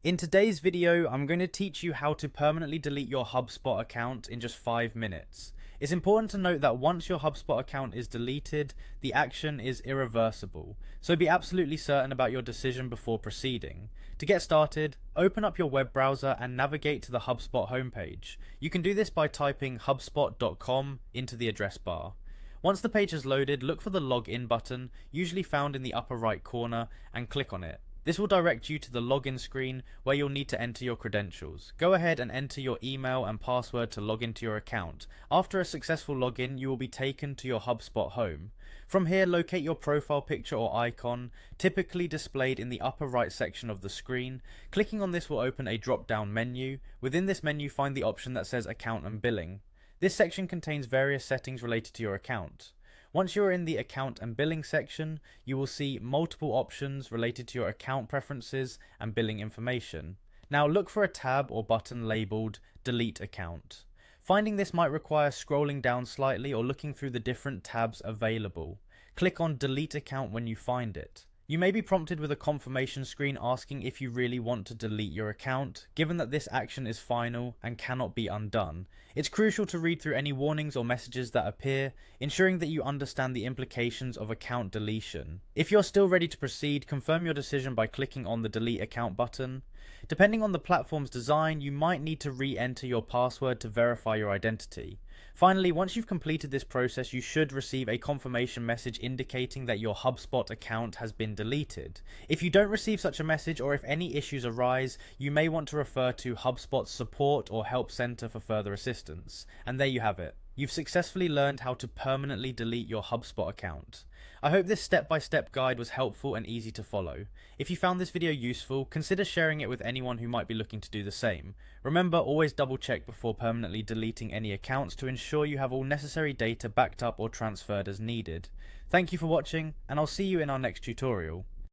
In today's video, I'm going to teach you how to permanently delete your Hubspot account in just 5 minutes. It's important to note that once your Hubspot account is deleted, the action is irreversible, so be absolutely certain about your decision before proceeding. To get started, open up your web browser and navigate to the Hubspot homepage. You can do this by typing hubspot.com into the address bar. Once the page is loaded, look for the login button, usually found in the upper right corner, and click on it. This will direct you to the login screen where you'll need to enter your credentials. Go ahead and enter your email and password to log into your account. After a successful login, you will be taken to your Hubspot home. From here, locate your profile picture or icon, typically displayed in the upper right section of the screen. Clicking on this will open a drop-down menu. Within this menu, find the option that says Account and Billing. This section contains various settings related to your account. Once you are in the account and billing section, you will see multiple options related to your account preferences and billing information. Now look for a tab or button labeled Delete Account. Finding this might require scrolling down slightly or looking through the different tabs available. Click on Delete Account when you find it. You may be prompted with a confirmation screen asking if you really want to delete your account, given that this action is final and cannot be undone. It's crucial to read through any warnings or messages that appear, ensuring that you understand the implications of account deletion. If you're still ready to proceed, confirm your decision by clicking on the Delete Account button. Depending on the platform's design, you might need to re-enter your password to verify your identity. Finally, once you've completed this process, you should receive a confirmation message indicating that your Hubspot account has been deleted. If you don't receive such a message, or if any issues arise, you may want to refer to Hubspot's support or help center for further assistance. And there you have it. You've successfully learned how to permanently delete your Hubspot account. I hope this step-by-step guide was helpful and easy to follow. If you found this video useful, consider sharing it with anyone who might be looking to do the same. Remember, always double check before permanently deleting any accounts to ensure you have all necessary data backed up or transferred as needed. Thank you for watching, and I'll see you in our next tutorial.